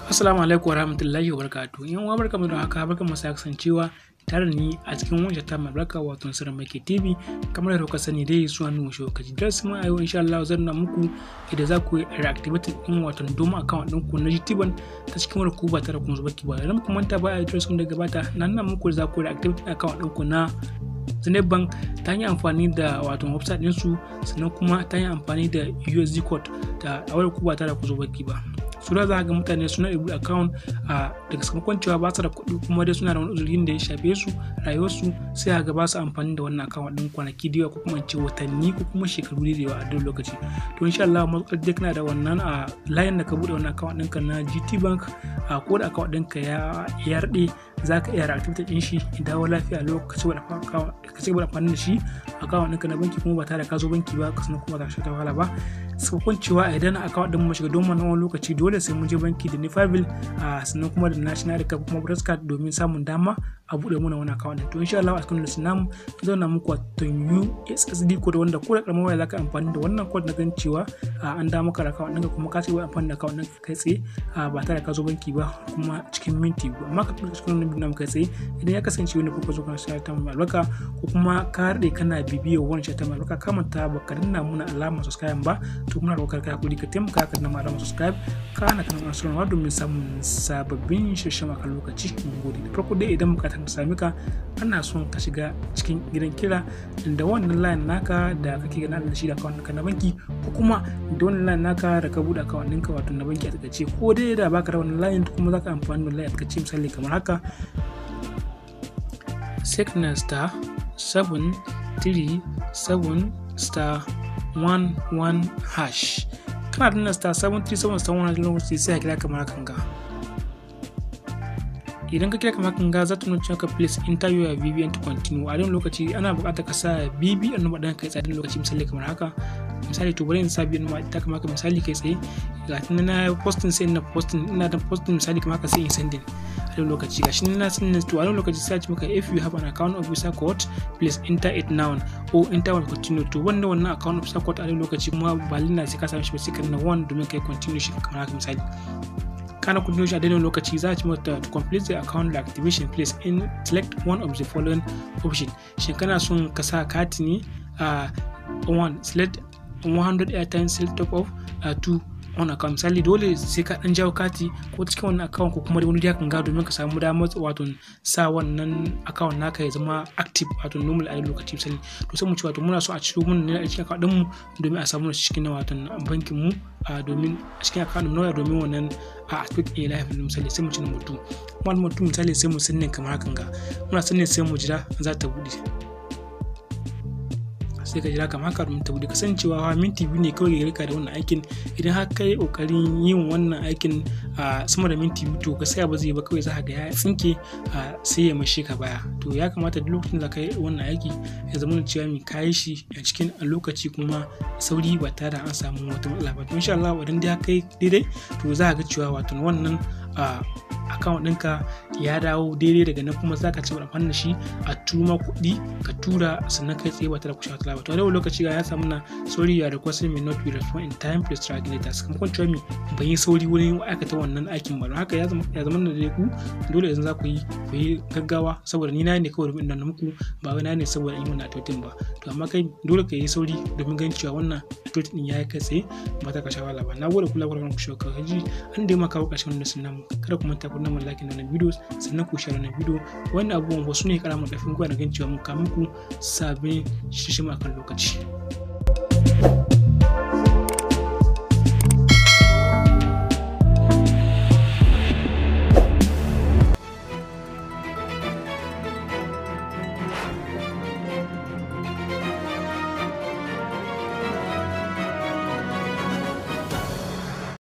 Assalamu alaikum warahmatullahi wabarakatuh. Yan uwa barkamu da haka, barkamu da kasancewa tare da ni a cikin wannan ta mai barka wato Sirrin Make TV. Kamar yadda kuka sani dai suna nuna shokaci. Darasin mu a yau insha Allah zan nuna muku idan za ku reactivate din wato doma account ɗinku na GTBank ta cikin wani kuba tare kun zuba kiba. Idan kuma manta ba a darasin da gabata nan muku za ku reactivate account ɗinku na Zenith Bank ta hanyar amfani da wato website ɗinsu, sannan kuma ta hanyar amfani da USD code da a wani kuba tare kun zuba kiba. Sura za ga mutane suna da account daga sakamakon cewa ba su da kuɗi kuma dai suna da wani uzurin da ya shafe su rayuwarsu, sai ga ba su amfani da wannan account ɗin kwanaki da yawa ko kuma ce watanni ko kuma shekaru da yawa a duk lokaci. To insha Allah matsakar dai kana da wannan layin da ka buɗe wannan account ɗinka na GTBank ko da account ɗinka ya yarɗe za ka iya reactivate ɗin shi ya dawo lafiya lokacin ka ci gaba da amfani da shi account ɗinka na banki kuma ba tare da ka zo banki ba sannan kuma ba ka sha wahala ba. Sakamakon cewa idan account ɗin mu shiga don wani lokaci dole sai mun je banki da Nefabil sannan kuma da National Card kuma Breast Card domin samun dama a buɗe muna wani account ɗin. To insha Allah a cikin lesson namu zan nuna muku wato USSD code wanda ko da karamar waya zaka amfani da wannan code na gan cewa an da maka account ɗinka kuma ka ci gaba amfani da account ɗinka kai tsaye ba tare da ka zo banki ba kuma cikin minti biyu. Amma kafin cikin wannan bidiyon kai tsaye idan ya kasance wani ko zo kana share ta mai albarka ko kuma ka rade kana bibiyar wannan share ta mai albarka ka manta ba ka danna muna alamar subscribe ba, to muna roƙar ka hakuri ka taimaka ka danna alamar subscribe kana kan sanarwa domin samun sababbin shirye-shiryen akan lokaci. Mun gode. Da farko dai idan bukatar ta sami ka ana son ka shiga cikin gidan kira da wannan line naka da kake gana da shi da account ɗinka na banki ko kuma da wannan line naka da ka buɗe account ɗinka wato na banki a takaice, ko dai da baka da wannan line kuma zaka amfani da line a takaice misali kamar haka *737*11#. Kana danna *737*11# lokaci sai ka kira kamar hakan ga. Idan ka kira kamar hakan ga za ta nuna cewa please enter your BVN to continue. A wannan lokaci ana buƙatar ka sa BVN number ɗin kai tsaye lokaci misali kamar haka. Misali to bari in sa BVN number ta kamar haka misali kai tsaye. Ga tun na posting sai ina da posting misali kamar haka sai in sending. A wannan lokaci gashi na sending to a wannan lokaci sai maka if you have an account officer code please enter it now or enter one continue. To wannan account officer code a wannan lokaci kuma ba lina sai ka same shi ba sai ka na one domin kai continue shi kamar haka misali. Kana continue shi a daidai lokaci za a ci mata to complete the account activation please select one of the following option. Shin kana son ka sa kati ne one select 100 airtime select top of 2 on account. Misali dole sai ka dan jawo kati ko cikin wannan account ko kuma wani kan ga domin ka samu damar wato sa wannan account naka ya zama active wato normal a lokaci misali. To sai mu ci wato muna so a ciro mun ne a cikin account din mu domin a samu shi cikin wato bankin mu domin a cikin account mu domin wannan aspect a live misali sai mu ci mutum misali sai mu sanne kamar hakan ga. Muna sanne sai mu jira za ta bude. Sai ka jira kamar haka domin ta bude. Kasancewa minti biyu ne kawai ya rika da wannan aikin. Idan har kai kokarin yin wannan aikin sama da minti biyu to gaskiya ba zai ba, kawai za ka ga ya tsinke sai ya mashi ka baya. To ya kamata duk lokacin da kai wannan aiki ya zama cewa mai kayi shi a cikin lokaci kuma sauri ba tare da an samu wata matsala ba. To insha Allah idan dai kai daidai to za ka ga cewa wato wannan account ɗinka ya dawo daidai, daga nan kuma za ka ci amfani da shi a tuma kuɗi ka tura sannan kai tsaye ba tare da kushe wata ba. To a yau lokaci ya samu na sorry ya request may not be respond in time please try again later. Sakamakon cewa ban yi sauri wurin aikata wannan aikin ba, haka ya zama da ku dole yanzu za ku yi gaggawa saboda ni na ne kawai domin nan muku ba wai na ne saboda in yi wannan activity ba. To amma kai dole ka yi sauri domin ganin cewa wannan activity din ya yi kai tsaye ba ta kashe wala ba. Na gode kula ku shi ka ji an da maka ƙarshen wannan sunan kada ku manta ku nan like na videos sannan ku share na video. Wannan abubuwan wasu ne karamin ƙarfin gwiwa na ganin cewa mun kawo muku sabbin shirye-shirye akan lokaci.